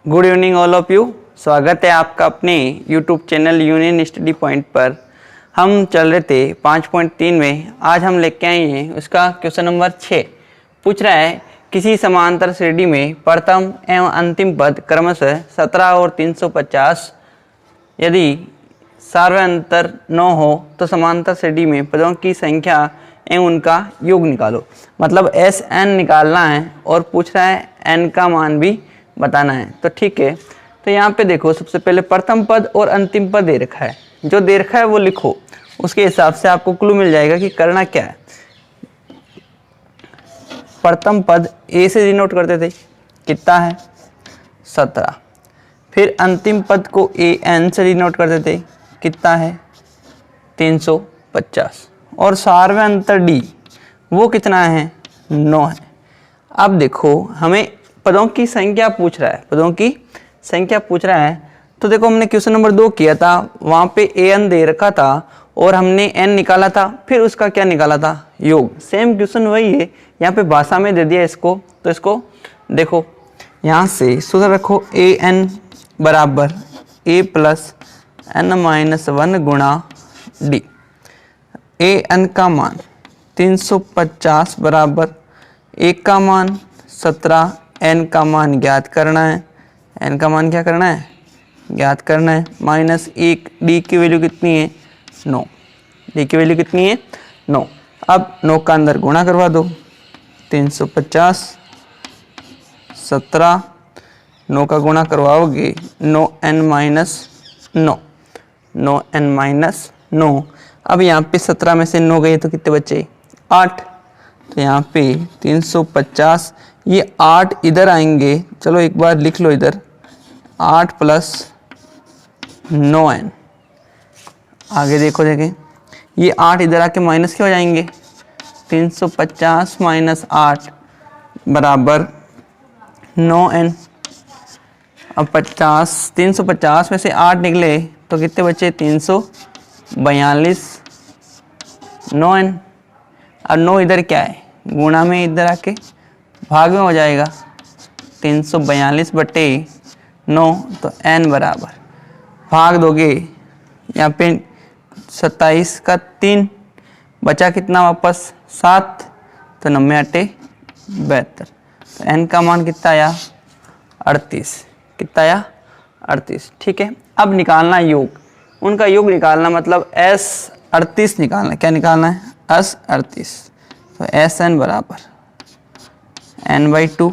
Good evening all of you. स्वागत है आपका अपने YouTube channel union study point पर। हम चल रहे थे 5.3 में। आज हम लेके आए हैं उसका क्वेश्चन नंबर 6। पूछ रहा है किसी समांतर श्रेणी में प्रथम एवं अंतिम पद क्रमशः 17 और 350 यदि सार्वंतर 9 हो तो समांतर श्रेणी में पदों की संख्या एवं उनका योग निकालो। मतलब एस एन निकालना है और पूछ रहा है एन का मान भी बताना है। तो ठीक है, तो यहाँ पे देखो सबसे पहले प्रथम पद और अंतिम पद दे रखा है। जो दे रखा है वो लिखो, उसके हिसाब से आपको क्लू मिल जाएगा कि करना क्या है। प्रथम पद ए से डिनोट करते थे, कितना है 17। फिर अंतिम पद को ए एन से डिनोट करते थे, कितना है 350। और सार्वंतर डी वो कितना है 9 है। अब देखो हमें पदों की संख्या पूछ रहा है, पदों की संख्या पूछ रहा है। तो देखो हमने क्वेश्चन नंबर 2 किया था, वहाँ पे ए एन दे रखा था और हमने एन निकाला था, फिर उसका क्या निकाला था योग। सेम क्वेश्चन वही है, यहाँ पे भाषा में दे दिया इसको। तो इसको देखो यहाँ से सूत्र रखो, ए एन बराबर ए प्लस एन माइनस 1 गुणा डी। ए एन का मान 350 बराबर ए का मान 17, एन का मान ज्ञात करना है। एन का मान क्या करना है ज्ञात करना है। माइनस 1, डी की वैल्यू कितनी है 9। डी की वैल्यू कितनी है 9। अब 9 का अंदर गुणा करवा दो, 350 17, 9 का गुणा करवाओगे 9n माइनस 9, 9n माइनस 9। अब यहाँ पे 17 में से 9 गए तो कितने बचे 8। तो यहाँ पे 350, ये 8 इधर आएंगे। चलो एक बार लिख लो इधर, 8 प्लस 9n। आगे देखो देखें, ये 8 इधर आके माइनस क्या हो जाएंगे, 350 माइनस 8 बराबर 9n। अब 350 में से 8 निकले तो कितने बचे 342, 9n। अब 9 इधर क्या है गुणा में, इधर आके भाग में हो जाएगा 342 बटे 9। तो n बराबर भाग दोगे यहाँ पे 27 का 3 बचा कितना वापस 7। तो 9 8 72। तो n का मान कितना आया 38। कितना आया 38। ठीक है, अब निकालना योग, उनका योग निकालना मतलब s 38 निकालना। क्या निकालना है s 38। तो एस एन बराबर n/2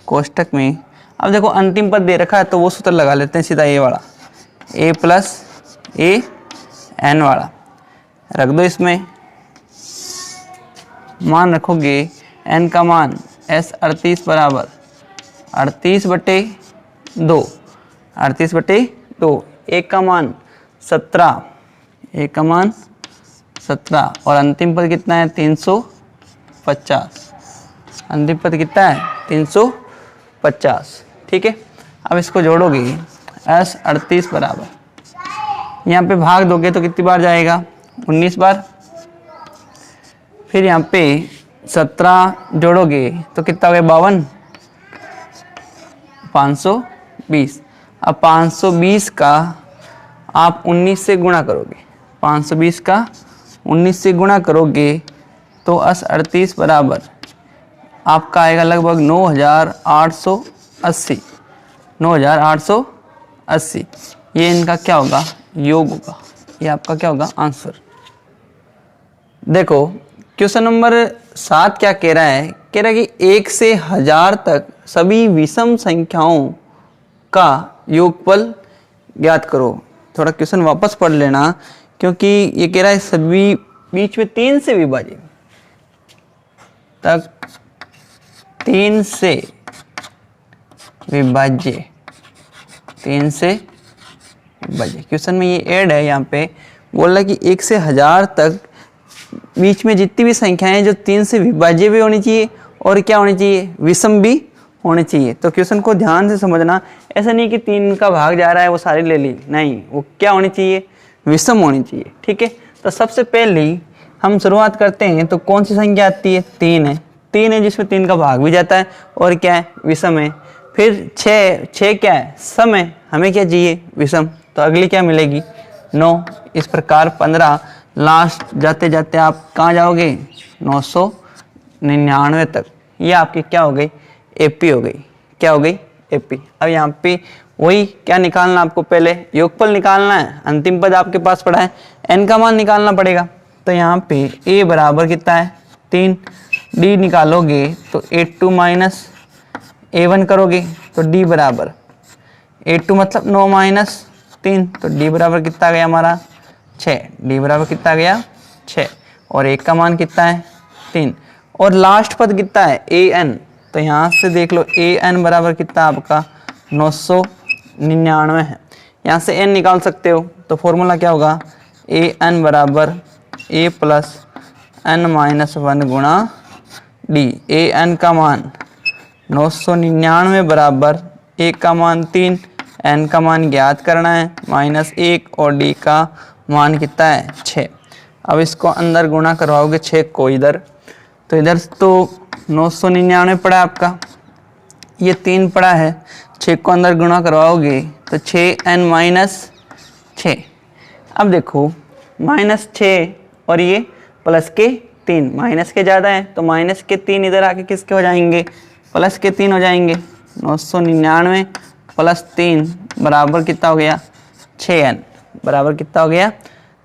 कोष्टक में। अब देखो अंतिम पद दे रखा है तो वो सूत्र लगा लेते हैं सीधा, ए वाला, a प्लस ए एन वाला रख दो। इसमें मान रखोगे n का मान s 38 बराबर 38 बटे 2, 38 बटे 2। एक का मान 17, एक का मान 17 और अंतिम पद कितना है 350। अंतिम पद कितना है 350। ठीक है, अब इसको जोड़ोगे s 38 बराबर, यहाँ पे भाग दोगे तो कितनी बार जाएगा 19 बार। फिर यहाँ पे 17 जोड़ोगे तो कितना हो गया 52, 520। अब 520 का आप 19 से गुणा करोगे, 520 का 19 से गुणा करोगे तो s 38 बराबर आपका आएगा लगभग 9880, 9880। ये इनका क्या होगा योग होगा, ये आपका क्या होगा आंसर। देखो क्वेश्चन नंबर 7 क्या कह रहा है, कह रहा है कि 1 से 1000 तक सभी विषम संख्याओं का योगफल ज्ञात करो। थोड़ा क्वेश्चन वापस पढ़ लेना, क्योंकि ये कह रहा है सभी बीच में 3 से विभाजित तक, 3 से विभाज्य, 3 से विभाज्य। क्वेश्चन में ये ऐड है, यहाँ पे बोल रहा है कि 1 से 1000 तक बीच में जितनी भी संख्याएं जो 3 से विभाज्य भी होनी चाहिए और क्या होनी चाहिए विषम भी होनी चाहिए। तो क्वेश्चन को ध्यान से समझना, ऐसा नहीं कि 3 का भाग जा रहा है वो सारी ले ली, नहीं, वो क्या होनी चाहिए विषम होनी चाहिए। ठीक है, तो सबसे पहले हम शुरुआत करते हैं। तो कौन सी संख्या आती है 3 है, 3 है जिसमें 3 का भाग भी जाता है और क्या है विषम है। फिर 6 क्या है, सम है, हमें क्या चाहिए, विषम, तो अगली क्या मिलेगी 9। इस प्रकार 15 लास्ट जाते जाते आप कहाँ जाओगे 999 तक। ये आपकी क्या हो गई, एपी हो गई। क्या हो गई, एपी। अब यहाँ पे वही क्या निकालना आपको, पहले योगफल निकालना है, अंतिम पद आपके पास पड़ा है, एन का मान निकालना पड़ेगा। तो यहाँ पे ए बराबर कितना है 3, डी निकालोगे तो A2 माइनस A1 करोगे तो डी बराबर A2 मतलब 9 माइनस 3, तो डी बराबर कितना गया हमारा 6, डी बराबर कितना गया 6, और एक का मान कितना है 3, और लास्ट पद कितना है AN। तो यहाँ से देख लो AN बराबर कितना आपका 999 है। यहाँ से n निकाल सकते हो, तो फॉर्मूला क्या होगा AN बराबर A प्लस n माइनस 1 गुणा डी। AN का मान 999 बराबर A का मान 3, n का मान ज्ञात करना है -1, और d का मान कितना है 6। अब इसको अंदर गुणा करवाओगे 6 को इधर, तो इधर तो 999 पड़ा आपका, ये 3 पड़ा है, 6 को अंदर गुणा करवाओगे तो 6n माइनस 6। अब देखो -6 और ये प्लस के 3, माइनस के ज़्यादा है तो माइनस के 3 इधर आके किसके हो जाएंगे, प्लस के 3 हो जाएंगे। 999 प्लस 3 बराबर कितना हो गया 6n, बराबर कितना हो गया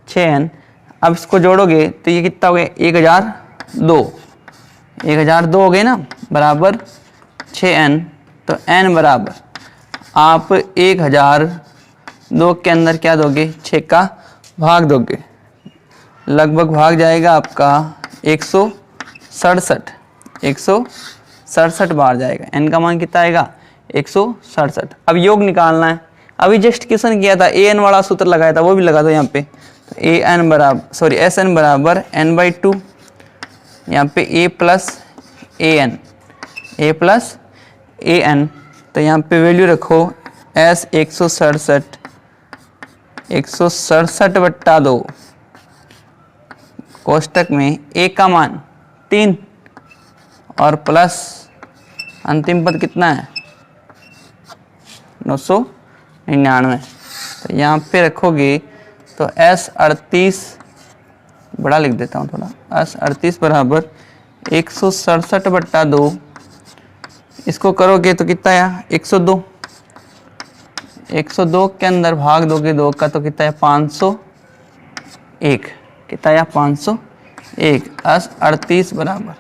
6n। अब इसको जोड़ोगे तो ये कितना हो गया 1002 हो गए ना, बराबर 6n। तो n बराबर आप 1002 के अंदर क्या दोगे 6 का भाग दोगे, लगभग भाग जाएगा आपका 167 बार जाएगा, n का मान कितना आएगा 167। अब योग निकालना है, अभी जस्ट क्वेश्चन किया था an वाला सूत्र लगाया था, वो भी लगा दो यहाँ पे। तो an बराबर सॉरी Sn बराबर n/2, यहाँ पे a प्लस an, तो यहाँ पे वैल्यू रखो S 167/2 कोष्टक में a का मान 3 और प्लस अंतिम पद कितना है 999। तो यहाँ पे रखोगे तो S 38 बड़ा लिख देता हूँ थोड़ा, S 38 बराबर 167/2, इसको करोगे तो कितना है 102 के अंदर भाग दोगे 2 का तो कितना है 501, कितना है 501। S 38 बराबर,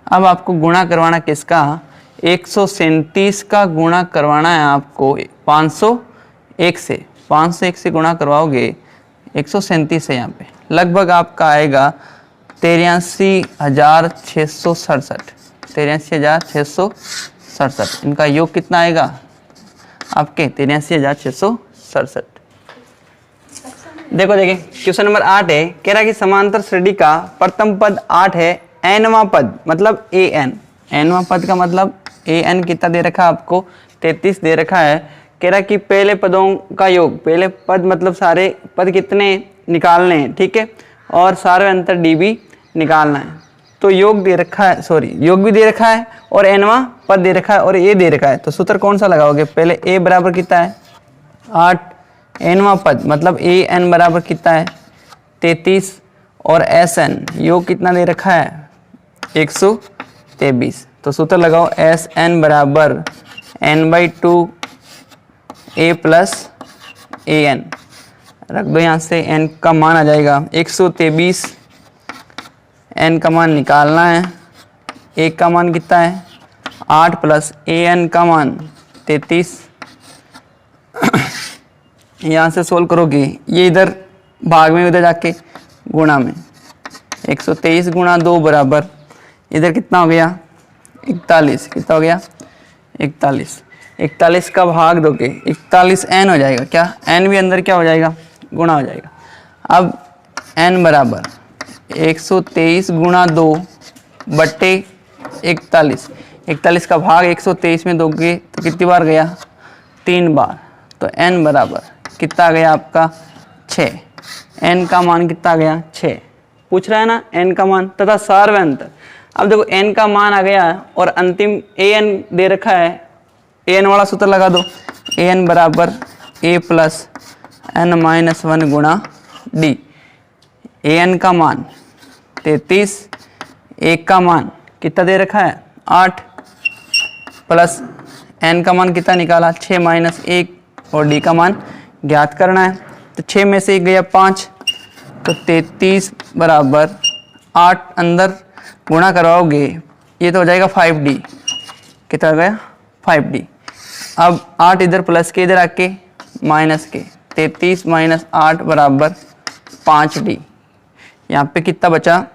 अब आपको गुणा करवाना किसका 137 का गुणा करवाना है आपको 501 से, 501 से गुणा करवाओगे 137 है, यहाँ पे लगभग आपका आएगा 83,667। इनका योग कितना आएगा आपके 83,667। देखो देखिए क्वेश्चन नंबर 8 है, कह रहा है कि समांतर श्रेणी का प्रथम पद 8 है, nवां पद मतलब nवां पद का मतलब an कितना दे रखा है आपको 33 दे रखा है। कह रहा है कि पहले पदों का योग, पहले पद मतलब सारे पद कितने निकालने हैं, ठीक है, और सारे अंतर डी भी निकालना है। तो योग दे रखा है, सॉरी योग भी दे रखा है और nवां पद दे रखा है और a दे रखा है, तो सूत्र कौन सा लगाओगे, पहले a बराबर कितना है 8, nवां पद मतलब an बराबर कितना है 33 और Sn योग कितना दे रखा है 123। तो सूत्र लगाओ Sn बराबर n/2 a प्लस an, रख दो यहाँ से, n का मान आ जाएगा 123, n का मान निकालना है, a का मान कितना है 8 प्लस an का मान 33। यहाँ से सोल्व करोगे, ये इधर भाग में उधर जाके गुणा में 123 गुणा 2 बराबर इधर कितना हो गया 41, कितना हो गया 41 का भाग दोगे 41 n हो जाएगा, क्या n भी अंदर क्या हो जाएगा गुणा हो जाएगा। अब n बराबर 123 गुणा 2 बट्टे 41 का भाग 123 में दोगे तो कितनी बार गया 3 बार, तो n बराबर कितना गया आपका 6, n का मान कितना गया 6, पूछ रहा है ना n का मान तथा सार्वय अंतर। अब देखो n का मान आ गया और अंतिम an दे रखा है an वाला सूत्र लगा दो, an बराबर a प्लस n माइनस 1 गुणा d। an का मान 33, एक का मान कितना दे रखा है 8, प्लस n का मान कितना निकाला 6 माइनस 1, और d का मान ज्ञात करना है। तो 6 में से 1 गया 5, तो 33 बराबर 8 अंदर गुणा करवाओगे ये तो हो जाएगा 5d। कितना हो गया 5d। अब 8 इधर प्लस के इधर आके माइनस के, 33 माइनस 8 बराबर 5d। यहाँ पे कितना बचा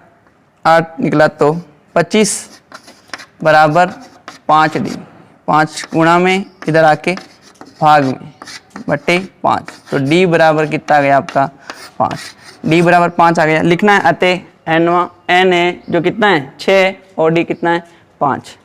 8 निकला तो 25 बराबर 5d। 5 गुणा में इधर आके भाग में बटे 5, तो d बराबर कितना आ गया आपका 5। d बराबर 5 आ गया। लिखना है अतः n है जो कितना है 6 और d कितना है 5।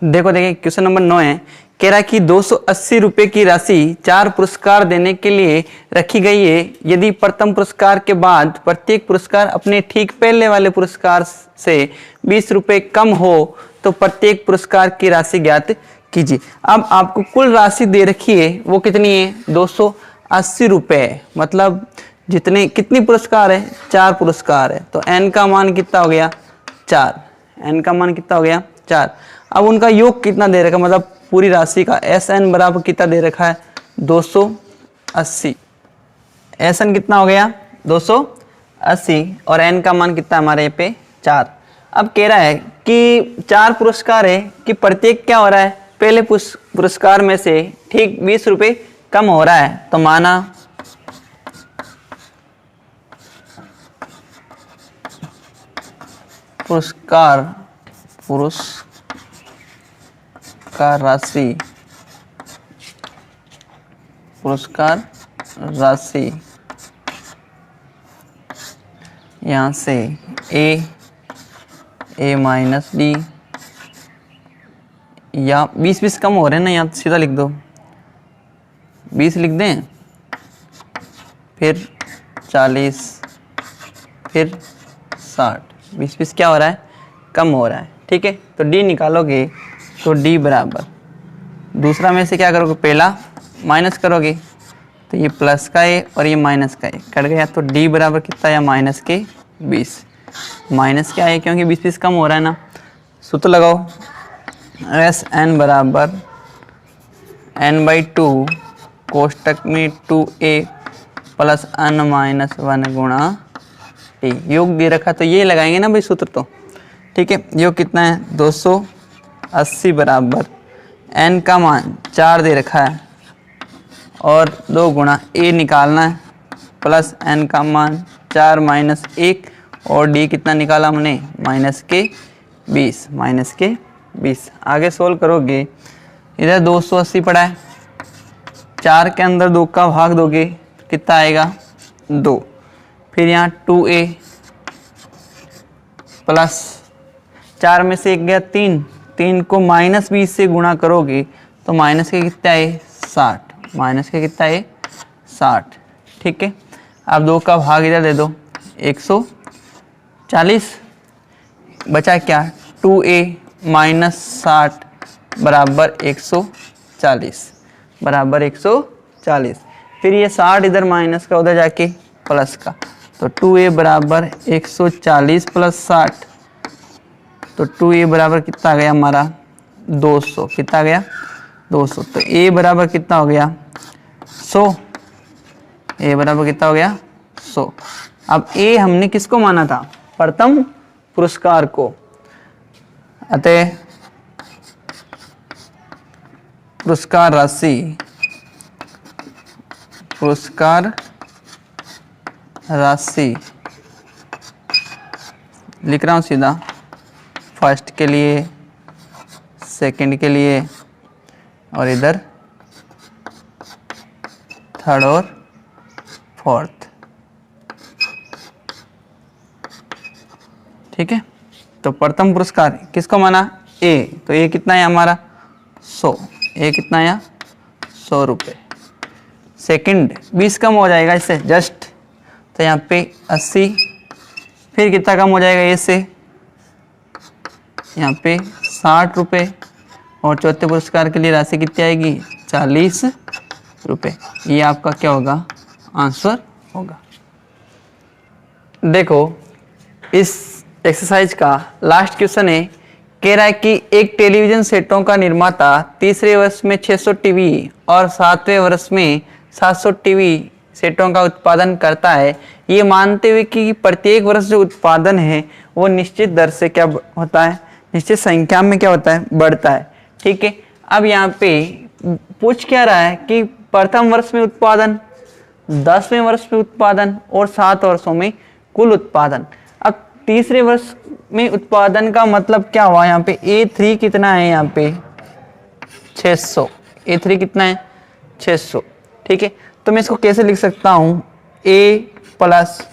देखो देखिए क्वेश्चन नंबर 9 है, कह रहा है कि 280 रुपये की राशि 4 पुरस्कार देने के लिए रखी गई है। यदि प्रथम पुरस्कार के बाद प्रत्येक पुरस्कार अपने ठीक पहले वाले पुरस्कार से 20 रुपये कम हो तो प्रत्येक पुरस्कार की राशि ज्ञात कीजिए। अब आपको कुल राशि दे रखी है वो कितनी है 280 रुपये, मतलब कितनी पुरस्कार है 4 पुरस्कार है, तो n का मान कितना हो गया 4। n का मान कितना हो गया 4। अब उनका योग कितना दे रखा है, मतलब पूरी राशि का Sn बराबर कितना दे रखा है 280। Sn कितना हो गया 280 और n का मान कितना हमारे पे 4। अब कह रहा है कि 4 पुरस्कार है कि प्रत्येक क्या हो रहा है पहले पुरस्कार में से ठीक 20 रुपये कम हो रहा है। तो माना पुरस्कार राशि यहाँ से a माइनस डी, या 20 कम हो रहे हैं ना, यहाँ सीधा लिख दो 20 लिख दें, फिर 40, फिर 60, 20 क्या हो रहा है कम हो रहा है। ठीक है, तो d निकालोगे तो d बराबर दूसरा में से क्या करोगे पहला माइनस करोगे, तो ये प्लस का है और ये माइनस का है, कट गया। तो d बराबर कितना है माइनस के 20। माइनस क्या है क्योंकि 20 कम हो रहा है ना। सूत्र लगाओ Sn बराबर n/2 कोष्टक में 2a प्लस n माइनस 1 गुणा t। योग दे रखा तो ये लगाएंगे ना भाई सूत्र तो। ठीक है, योग कितना है 280 बराबर n का मान 4 दे रखा है और 2 गुणा a निकालना है, प्लस n का मान 4 माइनस 1 और d कितना निकाला हमने माइनस के 20। आगे सोल्व करोगे, इधर 280 पड़ा है, 4 के अंदर 2 का भाग दोगे कितना आएगा 2, फिर यहाँ 2a प्लस 4 में से 1 गया 3 को माइनस 20 से गुणा करोगे तो माइनस के कितना है 60, माइनस के कितना है 60। ठीक है, अब 2 का भाग इधर दे दो 140, बचा क्या 2a माइनस 60 बराबर 140। फिर ये 60 इधर माइनस का उधर जाके प्लस का, तो 2a बराबर 140 प्लस 60, तो 2a बराबर कितना आ गया हमारा 200। कितना आ गया 200। तो a बराबर कितना हो गया 100। a बराबर कितना हो गया 100। अब a हमने किसको माना था प्रथम पुरस्कार को, अतः पुरस्कार राशि लिख रहा हूँ सीधा, फर्स्ट के लिए, सेकंड के लिए और इधर थर्ड और फोर्थ। ठीक है, तो प्रथम पुरस्कार किसको माना ए, तो ए कितना है हमारा 100, ए कितना है 100 रुपये। सेकंड 20 कम हो जाएगा इससे जस्ट, तो यहाँ पे 80, फिर कितना कम हो जाएगा ए से यहाँ पे 60 रुपये, और चौथे पुरस्कार के लिए राशि कितनी आएगी 40 रुपये। ये आपका क्या होगा आंसर होगा। देखो इस एक्सरसाइज का लास्ट क्वेश्चन है, कह रहा है कि एक टेलीविजन सेटों का निर्माता तीसरे वर्ष में 600 टीवी और 7वें वर्ष में 700 टीवी सेटों का उत्पादन करता है, ये मानते हुए कि प्रत्येक वर्ष जो उत्पादन है वो निश्चित दर से क्या होता है, निश्चित संख्या में क्या होता है, बढ़ता है। ठीक है, अब यहाँ पे पूछ क्या रहा है कि प्रथम वर्ष में उत्पादन, 10वें वर्ष में उत्पादन और 7 वर्षों में कुल उत्पादन। अब तीसरे वर्ष में उत्पादन का मतलब क्या हुआ, यहाँ पे A3 कितना है, यहाँ पे 600, A3 कितना है 600। ठीक है, तो मैं इसको कैसे लिख सकता हूँ, A प्लस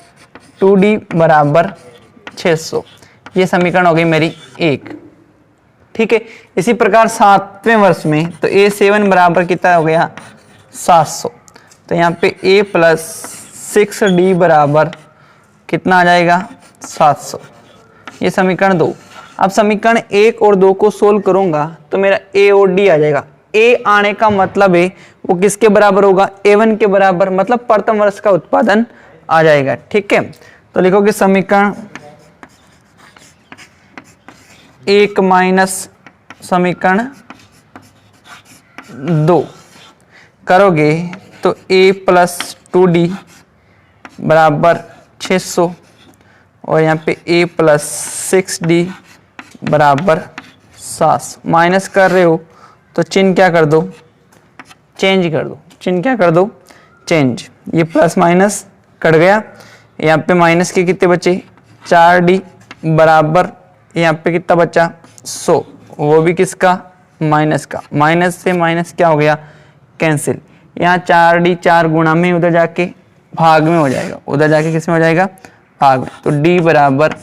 2D बराबर 600, ये समीकरण हो गई मेरी 1। ठीक है, इसी प्रकार 7वें वर्ष में तो A7 बराबर कितना हो गया 700, तो यहाँ पे A प्लस 6D बराबर कितना आ जाएगा 700, ये समीकरण 2। अब समीकरण 1 और 2 को सोल्व करूंगा तो मेरा A और D आ जाएगा। A आने का मतलब है वो किसके बराबर होगा, A1 के बराबर, मतलब प्रथम वर्ष का उत्पादन आ जाएगा। ठीक है, तो लिखोगे समीकरण 1 माइनस समीकरण 2 करोगे तो A प्लस 2D बराबर 600 और यहाँ पे A प्लस 6D बराबर 700। माइनस कर रहे हो तो चिन्ह क्या कर दो, चेंज कर दो, चिन्ह क्या कर दो, चेंज। ये प्लस माइनस कट गया, यहाँ पे माइनस के कितने बचे 4D बराबर यहाँ पे कितना बचा 100, वो भी किसका माइनस का, माइनस से माइनस क्या हो गया कैंसिल। यहाँ 4D 4 गुणा में उधर जाके भाग में हो जाएगा, उधर जाके किस में हो जाएगा भाग में, तो D बराबर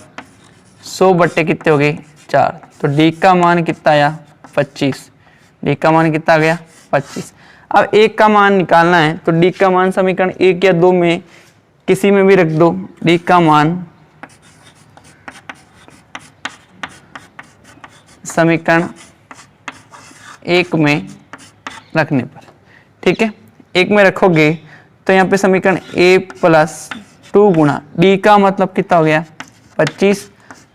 100 बट्टे कितने हो गए 4, तो D का मान कितना आया 25, D का मान कितना आ गया 25। अब 1 का मान निकालना है तो D का मान समीकरण 1 या 2 में किसी में भी रख दो, D का मान समीकरण 1 में रखने पर, ठीक है 1 में रखोगे तो यहाँ पे समीकरण A प्लस 2 गुणा D का मतलब कितना हो गया 25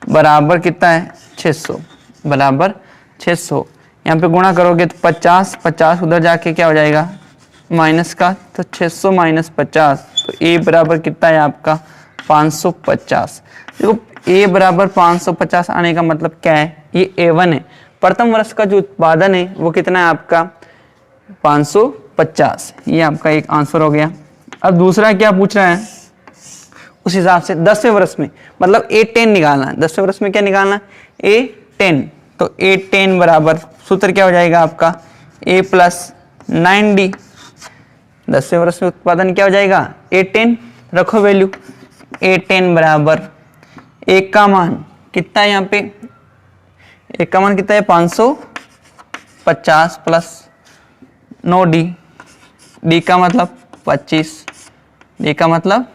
बराबर कितना है 600, बराबर 600। यहाँ पे गुणा करोगे तो 50 50 उधर जाके क्या हो जाएगा माइनस का, तो 600 माइनस 50, तो A बराबर कितना है आपका 550। देखो A बराबर 550 आने का मतलब क्या है, ये A1 है, प्रथम वर्ष का जो उत्पादन है वो कितना है आपका 550, ये आपका एक आंसर हो गया। अब दूसरा क्या पूछ रहा है, उस हिसाब से 10वें वर्ष में मतलब A10 निकालना है, 10वें वर्ष में क्या निकालना है A10, तो A10 बराबर सूत्र क्या हो जाएगा आपका A प्लस 9D, 10वें वर्ष में उत्पादन क्या हो जाएगा A10, रखो वैल्यू A10 बराबर 1 का मान कितना है, यहाँ पे 1 का मान कितना है 550 प्लस 9D, D का मतलब 25, D का मतलब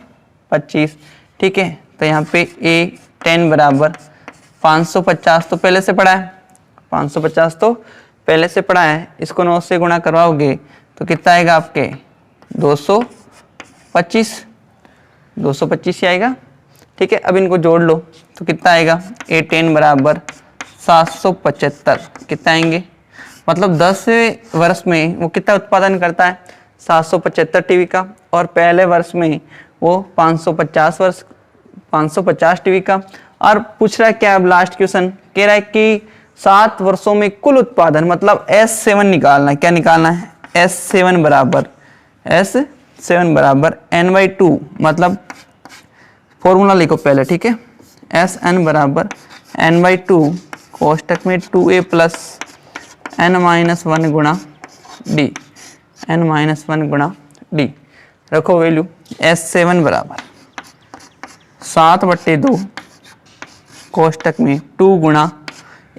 25। ठीक है, तो यहाँ पे A10 बराबर 550 तो पहले से पढ़ा है, 550 तो पहले से पढ़ा है, इसको 9 से गुणा करवाओगे तो कितना आएगा आपके 225, 225 ही आएगा। ठीक है, अब इनको जोड़ लो तो कितना आएगा A10 बराबर 775, कितना आएंगे, मतलब 10वें वर्ष में वो कितना उत्पादन करता है 775 टीवी का, और पहले वर्ष में वो 550 टीवी का। और पूछ रहा है क्या, अब लास्ट क्वेश्चन कह रहा है कि 7 वर्षों में कुल उत्पादन मतलब S7 निकालना है, क्या निकालना है S7 बराबर N/2, मतलब फॉर्मूला लिखो पहले, ठीक है Sn बराबर N/2 कोष्टक में 2a प्लस n-1 गुणा d, n-1 गुणा d, रखो वैल्यू S7 बराबर 7/2 कोष्टक में 2 गुणा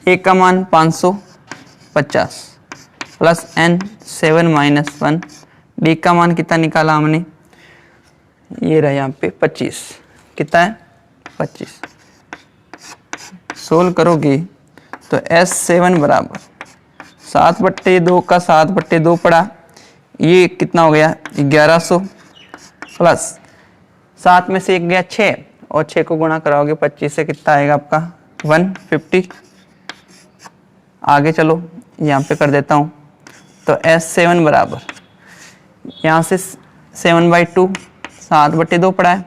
1 का मान 550 प्लस n7-1, d का मान कितना निकाला हमने, ये रहा यहाँ पे 25, कितना है 25। सोल्व करोगे तो S7 बराबर 7/2 का 7/2 पड़ा, ये कितना हो गया 1100 प्लस 7 में से 1 गया 6 और 6 को गुणा कराओगे 25 से कितना आएगा आपका 150। आगे चलो यहाँ पे कर देता हूँ तो S7 बराबर यहाँ से 7/2 7/2 पड़ा है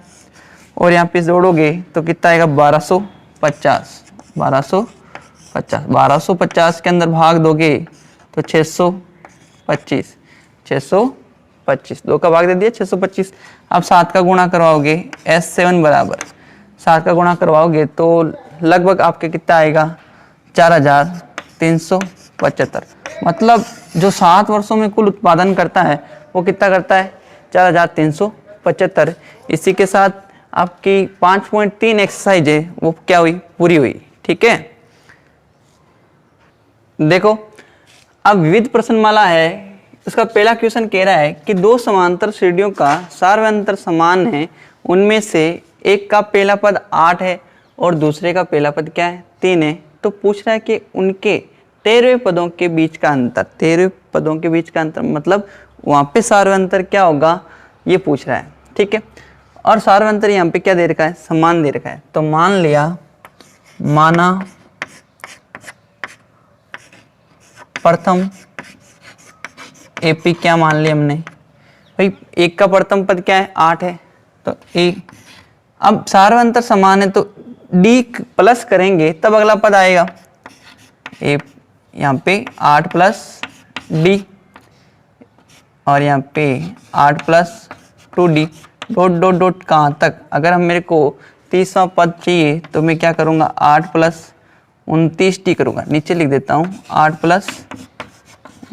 और यहाँ पे जोड़ोगे तो कितना आएगा 1250 के अंदर भाग दोगे तो 625 2 का भाग दे दिया 625। अब 7 का गुणा करवाओगे S7 बराबर 7 का गुणा करवाओगे तो लगभग आपके कितना आएगा 4375। मतलब जो 7 वर्षों में कुल उत्पादन करता है वो कितना करता है 4375। इसी के साथ आपकी 5.3 एक्सरसाइज है वो क्या हुई पूरी हुई। ठीक है, देखो अब विविध प्रश्नमाला है, उसका पहला क्वेश्चन कह रहा है कि दो समांतर श्रेणियों का सार्वयंत्र समान है, उनमें से एक का पहला पद 8 है और दूसरे का पहला पद क्या है 3 है। तो पूछ रहा है कि उनके 13वें पदों के बीच का अंतर, 13वें पदों के बीच का अंतर मतलब वहां पे सार्वयंत्र क्या होगा ये पूछ रहा है। ठीक है, और सार्वयंत्र यहाँ पे क्या दे रखा है समान दे रखा है। तो मान लिया, माना प्रथम एपी क्या मान लिया हमने भाई, एक का प्रथम पद क्या है 8 है तो ए। अब सार्वयंत्र समान है तो डी प्लस करेंगे तब अगला पद आएगा ए, यहाँ पे 8 प्लस डी और यहाँ पे 8 plus 2d dot dot dot कहाँ तक। अगर हम मेरे को 30वां पद चाहिए तो मैं क्या करूँगा 8 प्लस 29d करूँगा, नीचे लिख देता हूँ 8 प्लस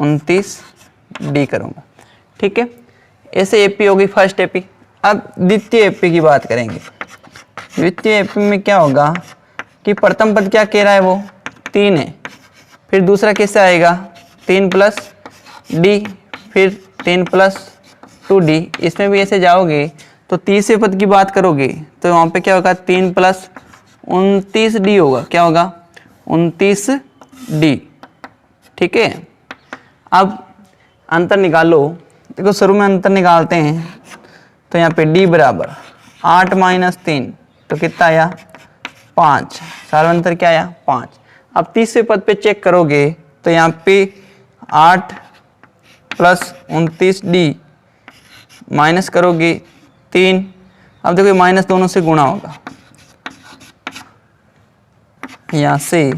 29d करूँगा। ठीक है, ऐसे एपी होगी फर्स्ट एपी। अब द्वितीय एपी की बात करेंगे। द्वितीय एपी में क्या होगा कि प्रथम पद क्या कह रहा है वो 3 है, फिर दूसरा कैसे आएगा 3 प्लस डी फिर 3 प्लस 2d। इसमें भी ऐसे जाओगे तो तीसरे पद की बात करोगे तो वहाँ पे क्या होगा 3 प्लस 29d होगा, क्या होगा 29d। ठीक है, अब अंतर निकालो। देखो शुरू में अंतर निकालते हैं तो यहाँ पे d बराबर 8 - 3 तो कितना आया 5, सार्वयंत्र क्या आया 5। अब तीसरे पद पे चेक करोगे तो यहाँ पे 8 प्लस 29d माइनस करोगे 3। अब देखो माइनस दोनों से गुणा होगा, यहाँ से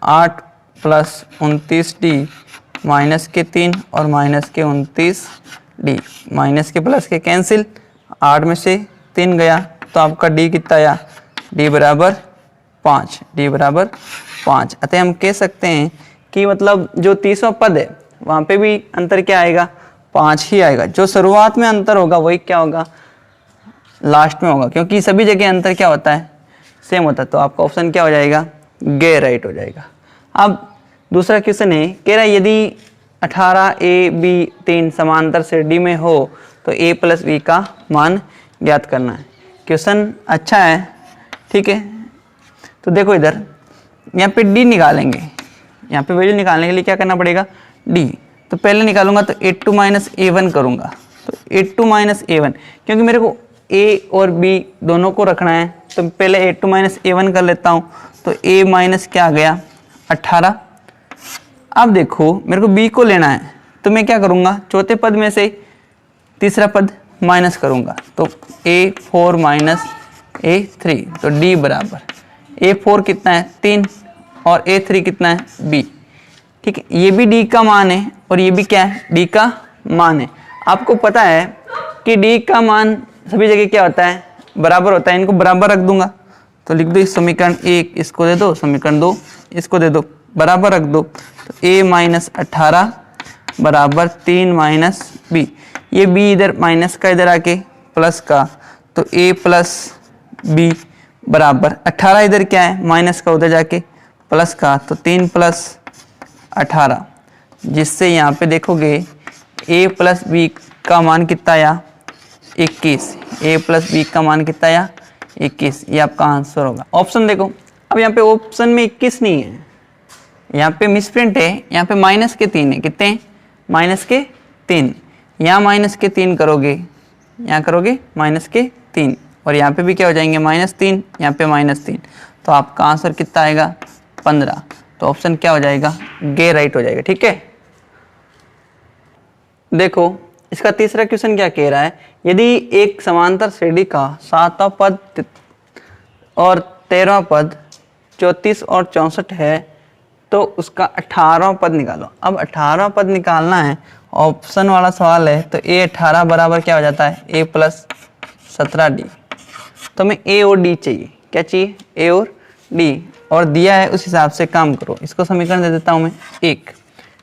8 प्लस 29d माइनस के 3 और माइनस के 29d, माइनस के प्लस के कैंसिल, 8 में से 3 गया तो आपका d कितना आया d बराबर 5, d बराबर 5। अतः हम कह सकते हैं कि मतलब जो तीसरा पद है वहाँ पे भी अंतर क्या आएगा 5 ही आएगा। जो शुरुआत में अंतर होगा वही क्या होगा लास्ट में होगा, क्योंकि सभी जगह अंतर क्या होता है सेम होता है। तो आपका ऑप्शन क्या हो जाएगा गे राइट हो जाएगा। अब दूसरा क्वेश्चन है, कह रहा है यदि 18ab3 समांतर श्रेणी में हो तो a प्लस b का मान ज्ञात करना है। क्वेश्चन अच्छा है। ठीक है, तो देखो इधर यहाँ पे d निकालेंगे, यहाँ पे वैल्यू निकालने के लिए क्या करना पड़ेगा d। तो पहले निकालूंगा तो a2 - a1 करूंगा, तो a2 - a1 क्योंकि मेरे को a और b दोनों को रखना है तो पहले a2 - a1 कर लेता हूँ। तो a माइनस क्या आ गया 18। अब देखो मेरे को b को लेना है तो मैं क्या करूँगा चौथे पद में से तीसरा पद माइनस करूँगा तो a4 - a3 तो d बराबर a4 कितना है 3 और a3 कितना है b। ठीक है, ये भी d का मान है और ये भी क्या है d का मान है। आपको पता है कि d का मान सभी जगह क्या होता है बराबर होता है। इनको बराबर रख दूंगा तो लिख दो समीकरण 1 इसको दे दो, समीकरण 2 इसको दे दो, बराबर रख दो तो a - 18 बराबर 3 - b। ये b इधर माइनस का इधर आके प्लस का तो a प्लस b बराबर 18 इधर क्या है माइनस का उधर जाके प्लस का तो 3 प्लस 18, जिससे यहाँ पे देखोगे a प्लस b का मान कितना आया 21। a प्लस b का मान कितना आया 21, ये आपका आंसर होगा। ऑप्शन देखो, अब यहाँ पे ऑप्शन में 21 नहीं है, यहाँ पे मिसप्रिंट है, यहाँ पे माइनस के 3 है, कितने माइनस के 3, यहाँ माइनस के 3 करोगे, यहाँ करोगे माइनस के 3 और यहाँ पे भी क्या हो जाएंगे -3, यहाँ पे -3, तो आपका आंसर कितना आएगा 15। तो ऑप्शन क्या हो जाएगा गे राइट हो जाएगा। ठीक है, देखो इसका तीसरा क्वेश्चन क्या कह रहा है, यदि एक समांतर श्रेणी का 7वां पद और 13वां पद 34 और 64 है तो उसका 18वां पद निकालो। अब 18वां पद निकालना है, ऑप्शन वाला सवाल है, तो a 18 बराबर क्या हो जाता है a प्लस 17d। तो हमें a और d चाहिए, क्या चाहिए a और d, और दिया है उस हिसाब से काम करो। इसको समीकरण दे देता हूँ मैं 1।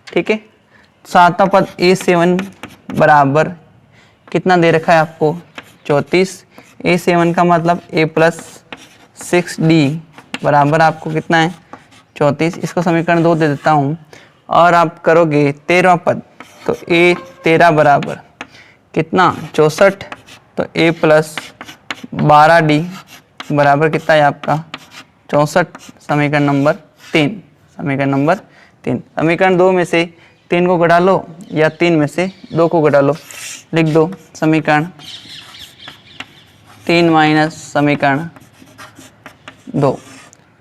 ठीक है, 7वां पद a7 बराबर कितना दे रखा है आपको 34, a7 का मतलब a प्लस 6d बराबर आपको कितना है 34। इसको समीकरण 2 दे देता हूँ और आप करोगे 13वां पद, तो a13 बराबर कितना 64, तो a प्लस 12d बराबर कितना है आपका 64। समीकरण नंबर 3, समीकरण नंबर 3। समीकरण 2 में से 3 को घटा लो या 3 में से 2 को घटा लो, लिख दो समीकरण 3 माइनस समीकरण 2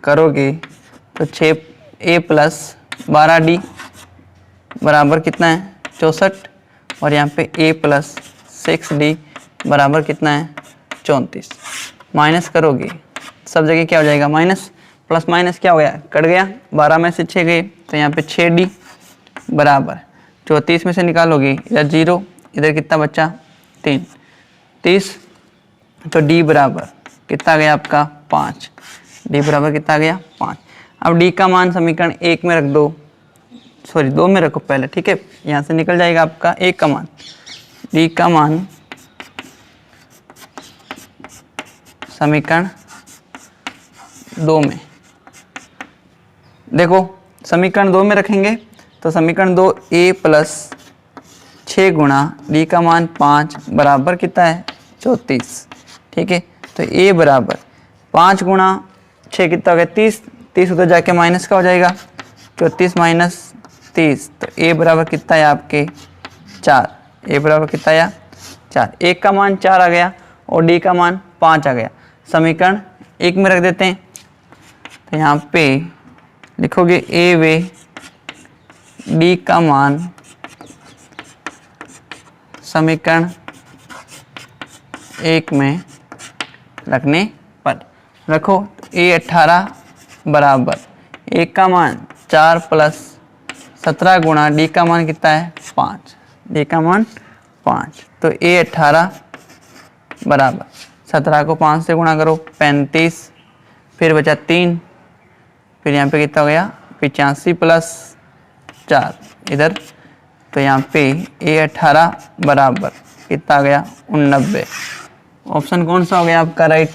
करोगे तो 6a प्लस 12d बराबर कितना है 64 और यहाँ पे a प्लस 6d बराबर कितना है 34। माइनस करोगे सब जगह क्या हो जाएगा माइनस, प्लस माइनस क्या हो गया कट गया, 12 में से 6 गए तो यहाँ पे 6d बराबर 34 में से निकालोगे इधर 0, इधर कितना बचा 3, 30, तो d बराबर कितना गया आपका 5, d बराबर कितना गया 5। अब d का मान समीकरण 1 में रख दो, सॉरी 2 में रखो पहले। ठीक है, यहाँ से निकल जाएगा आपका 1 का मान, d का मान समीकरण 2 में, देखो समीकरण 2 में रखेंगे तो समीकरण 2 a प्लस 6 गुणा d का मान 5 बराबर कितना है 34। ठीक है, तो a बराबर 5 गुणा 6 कितना हो गया 30, 30 उधर जाके माइनस का हो जाएगा 34 माइनस 30, तो a बराबर कितना है आपके 4, a बराबर कितना आया 4। 1 का मान 4 आ गया और d का मान 5 आ गया। समीकरण 1 में रख देते हैं, तो यहाँ पे लिखोगे a वे d का मान समीकरण 1 में रखने पर रखो a 18 बराबर 1 का मान 4 प्लस 17 गुणा d का मान कितना है 5, d का मान 5, तो a 18 बराबर 17 को 5 से गुणा करो 35, फिर बचा 3, फिर यहाँ पे कितना हो गया 85 प्लस 4 इधर, तो यहाँ पे a 18 बराबर कितना आ गया 89। ऑप्शन कौन सा हो गया आपका राइट।